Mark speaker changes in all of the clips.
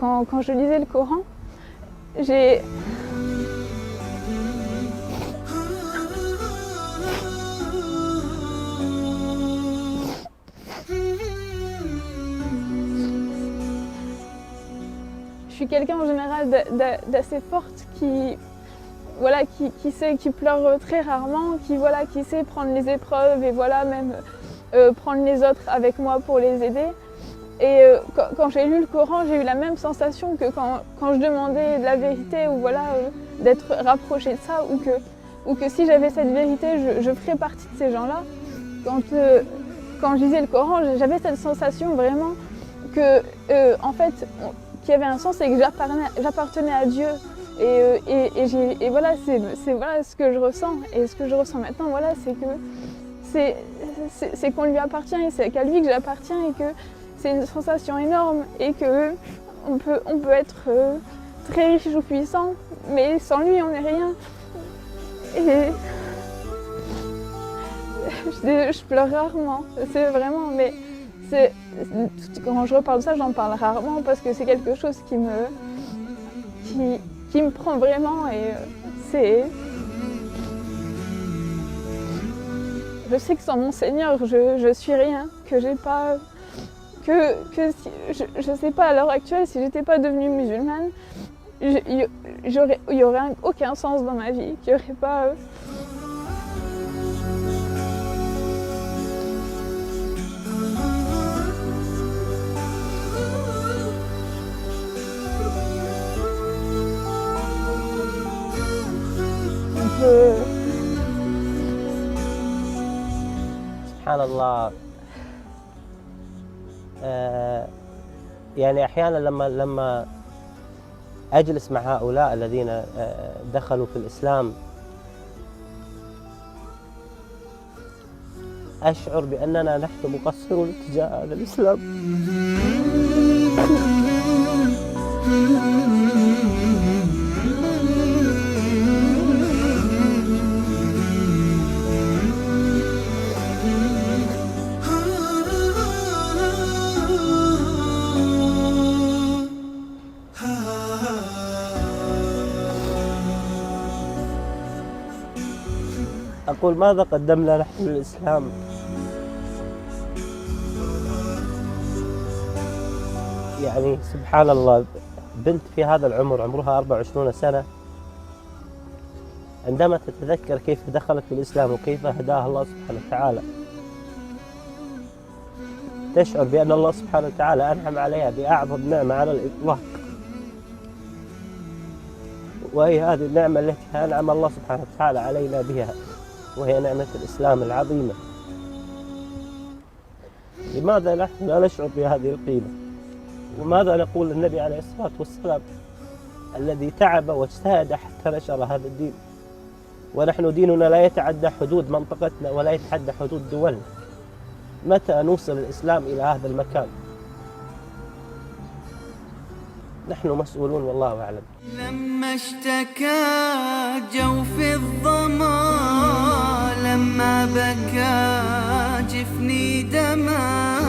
Speaker 1: quand je lisais le Coran, j'ai... Je suis quelqu'un en général d'assez forte qui pleure très rarement, qui sait prendre les épreuves et même prendre les autres avec moi pour les aider. Et quand j'ai lu le Coran, j'ai eu la même sensation que quand je demandais de la vérité ou d'être rapprochée de ça, ou que si j'avais cette vérité, je ferais partie de ces gens-là. Quand je lisais le Coran, j'avais cette sensation vraiment que, en fait, qu'il y avait un sens et que j'appartenais à Dieu. Et voilà, c'est voilà ce que je ressens. Et ce que je ressens maintenant, voilà, c'est que c'est qu'on lui appartient et c'est qu'à lui que j'appartiens et que c'est une sensation énorme et que on peut être très riche ou puissant, mais sans lui, on n'est rien. Et je pleure rarement, c'est vraiment, mais quand je reparle de ça, j'en parle rarement parce que c'est quelque chose qui me prend vraiment et c'est... Je sais que sans mon Seigneur, je suis rien, que j'ai pas... je sais pas à l'heure actuelle, si j'étais pas devenue musulmane, il y aurait aucun sens dans ma vie, qu'il y aurait pas...
Speaker 2: سبحان الله. يعني أحيانا لما أجلس مع هؤلاء الذين دخلوا في الإسلام أشعر بأننا نحن مقصرون تجاه هذا الإسلام. أقول ماذا قدمنا نحن للإسلام؟ يعني سبحان الله، بنت في هذا العمر عمرها 24 سنة عندما تتذكر كيف دخلت في الإسلام وكيف هداها الله سبحانه وتعالى تشعر بأن الله سبحانه وتعالى أنعم عليها بأعظم نعمة على الإطلاق، وهي هذه النعمة التي أنعم الله سبحانه وتعالى علينا بها، وهي نعمة الإسلام العظيمة. لماذا نحن لا نشعر بهذه القيمة؟ وماذا نقول للنبي عليه الصلاة والسلام الذي تعب واجتهد حتى نشر هذا الدين، ونحن ديننا لا يتعدى حدود منطقتنا ولا يتعدى حدود دولنا. متى نوصل الإسلام إلى هذا المكان؟ نحن مسؤولون والله أعلم.
Speaker 3: لما اشتكى جوف الظما، لما بكى جفني دما،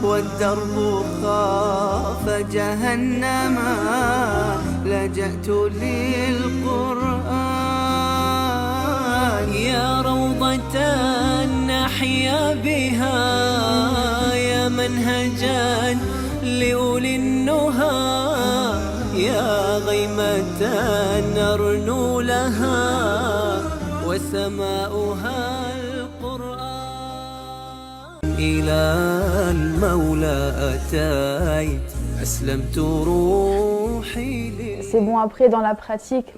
Speaker 3: والدرب خاف جهنما، لجأت للقرآن. يا روضة نحيا بها، يا منهجا لأولي النهى، يا غيمة نرنو لها، وسماؤها القرآن. إلى المولى أتيت أسلمت روحي.
Speaker 1: C'est bon, après dans la pratique,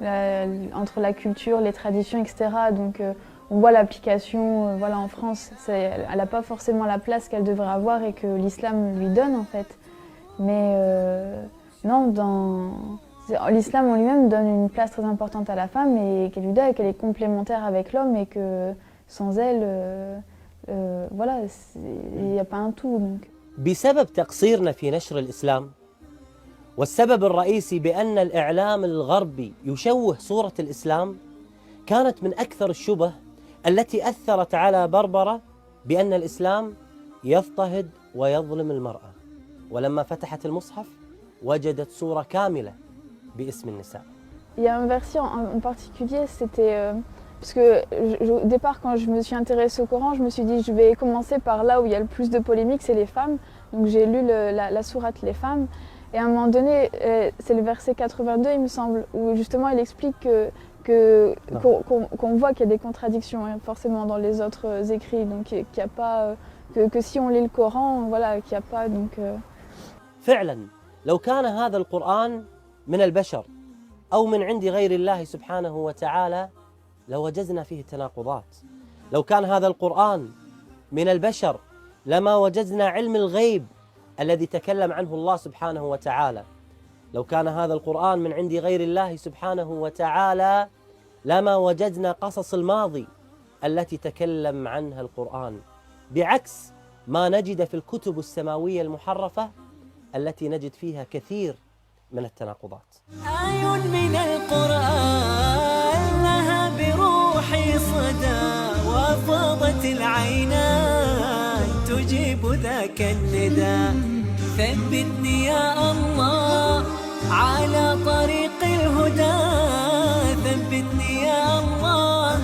Speaker 1: entre la culture, les traditions, etc. Donc on voit l'application en France, elle n'a pas forcément la place qu'elle devrait avoir et que l'islam lui donne en fait. Mais non, l'islam en lui-même donne une place très importante à la femme et qu'elle lui donne et qu'elle est complémentaire avec l'homme et que sans elle, il n'y a pas un tout. Donc.
Speaker 2: بسبب تقصيرنا في نشر الإسلام، والسبب الرئيسي بأن الإعلام الغربي يشوه صورة الإسلام، كانت من أكثر الشبه التي أثرت على بربرة بأن الإسلام يضطهد ويظلم المرأة. ولما فتحت المصحف وجدت صورة كاملة باسم النساء.
Speaker 1: Il y a un verset en particulier, c'était parce que au départ, quand je me suis intéressée au Coran, je me suis dit je vais commencer par là où il y a le plus de polémiques, c'est les femmes. Donc j'ai lu la sourate Les femmes. Et à un moment donné, c'est le verset 82, il me semble, où justement il explique qu'on voit qu'il y a des contradictions hein, forcément dans les autres écrits. Donc qu'il y a pas que si on lit le Coran, voilà, qu'il n'y a pas donc.
Speaker 2: فعلا لو كان هذا القرآن من البشر أو من عند غير الله سبحانه وتعالى لوجدنا فيه تناقضات. لو كان هذا القرآن من البشر لما وجدنا علم الغيب الذي تكلم عنه الله سبحانه وتعالى. لو كان هذا القرآن من عند غير الله سبحانه وتعالى لما وجدنا قصص الماضي التي تكلم عنها القرآن، بعكس ما نجد في الكتب السماوية المحرفة التي نجد فيها كثير من التناقضات.
Speaker 3: آي من القرآن لها بروحي صدى وفاضت العينان تجيب ذاك النداء. ثبتني يا الله على طريق الهدى، ثبتني يا الله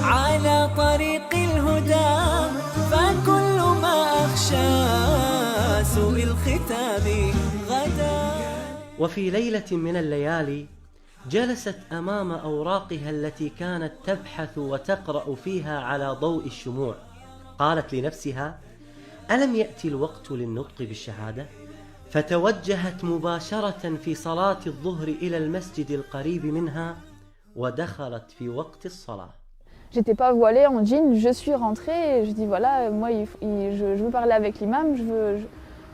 Speaker 3: على طريق الهدى، فكل ما أخشى سوء الختام غدا.
Speaker 2: وفي ليلة من الليالي جلست أمام أوراقها التي كانت تبحث وتقرأ فيها على ضوء الشموع، قالت لنفسها: ألم يأتي الوقت للنطق بالشهادة؟ فتوجهت مباشرة في صلاة الظهر إلى المسجد القريب منها ودخلت في وقت الصلاة.
Speaker 1: J'étais pas voilée en jean, je suis rentrée et je dis voilà, moi je veux parler avec l'imam, je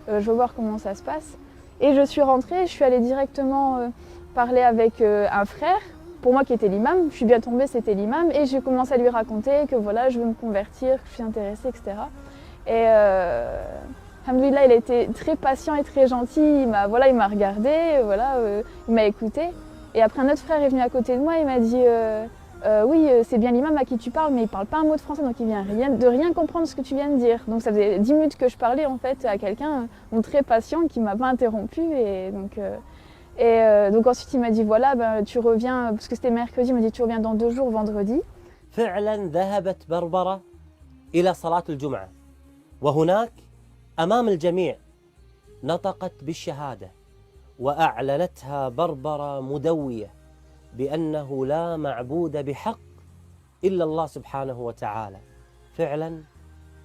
Speaker 1: veux voir comment ça se passe. Et je suis rentrée, je suis allée directement parler avec un frère, pour moi qui était l'imam, je suis bien tombée, c'était l'imam, et j'ai commencé à lui raconter que voilà, je veux me convertir, que je suis intéressée, etc. Et alhamdoulilah, il a été très patient et très gentil, il m'a regardé, il m'a écouté. Et après un autre frère est venu à côté de moi, il m'a dit oui, c'est bien l'imam à qui tu parles, mais il parle pas un mot de français, donc il vient de rien comprendre ce que tu viens de dire. Donc ça faisait 10 minutes que je parlais en fait à quelqu'un très patient qui m'a pas interrompu. Et donc ensuite il m'a dit voilà, tu reviens, parce que c'était mercredi, il m'a dit tu reviens dans 2 jours, vendredi.
Speaker 2: فعلا ذهبت بربرة إلى صلاة الجمعة، وهناك أمام الجميع نطقت بالشهادة وأعلنتها بربرة مدوية بأنه لا معبود بحق إلا الله سبحانه وتعالى. فعلا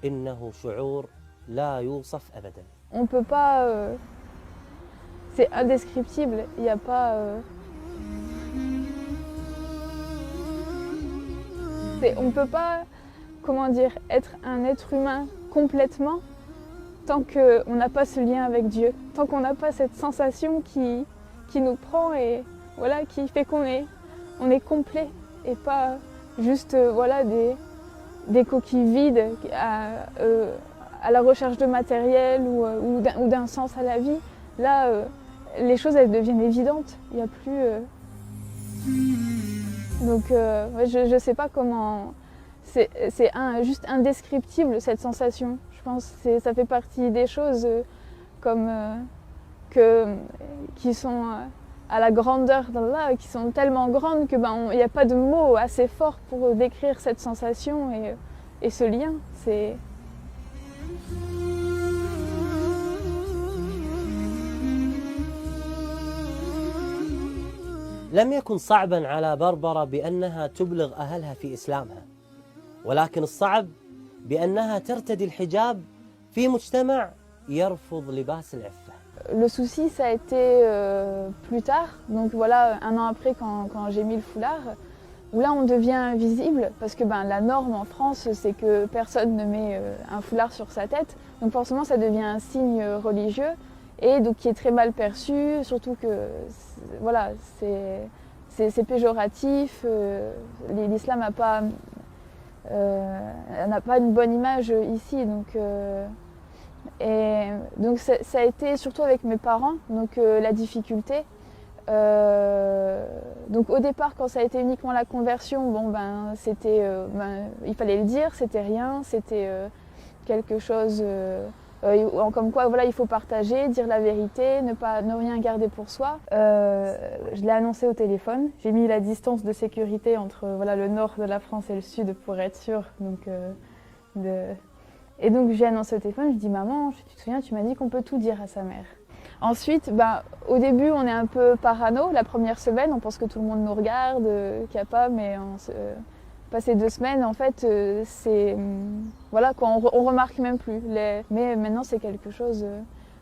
Speaker 2: إنه شعور لا يوصف أبدا.
Speaker 1: On peut pas, c'est indescriptible, il n'y a pas... on peut pas, comment dire, être un être humain complètement tant qu'on n'a pas ce lien avec Dieu, tant qu'on n'a pas cette sensation qui nous prend et voilà, qui fait qu'on est complet et pas juste des coquilles vides à la recherche de matériel ou d'un sens à la vie. Là, les choses elles deviennent évidentes, il n'y a plus... Donc je ne sais pas comment... C'est juste indescriptible cette sensation. Je pense que ça fait partie des choses qui sont à la grandeur d'Allah, qui sont tellement grandes que il n'y a pas de mots assez forts pour décrire cette sensation et ce lien.
Speaker 2: لم يكن صعبا على بربرة بأنها تبلغ أهلها في إسلامها، ولكن الصعب بأنها ترتدي الحجاب في مجتمع يرفض لباس العفة.
Speaker 1: Le souci, ça a été plus tard, donc voilà, 1 an après quand j'ai mis le foulard, où là on devient visible, parce que la norme en France, c'est que personne ne met un foulard sur sa tête, donc forcément ça devient un signe religieux, et donc qui est très mal perçu, surtout que voilà, c'est péjoratif, l'islam n'a pas une bonne image ici, donc ça a été surtout avec mes parents, donc la difficulté. Donc au départ, quand ça a été uniquement la conversion, c'était, il fallait le dire, c'était rien, c'était quelque chose Comme quoi, voilà, il faut partager, dire la vérité, ne rien garder pour soi. Je l'ai annoncé au téléphone. J'ai mis la distance de sécurité entre voilà, le nord de la France et le sud pour être sûre. Et donc j'ai annoncé au téléphone, je dis maman, tu te souviens, tu m'as dit qu'on peut tout dire à sa mère. Ensuite, au début, on est un peu parano. La première semaine, on pense que tout le monde nous regarde, qu'il n'y a pas, mais passé 2 semaines, en fait, voilà, quoi, on remarque même plus. Mais maintenant, c'est quelque chose...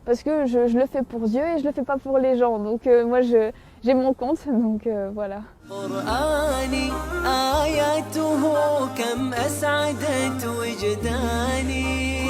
Speaker 1: parce que je le fais pour Dieu et je le fais pas pour les gens. Donc moi, j'ai mon compte, donc voilà.
Speaker 3: قرآني آياته كم أسعدت وجداني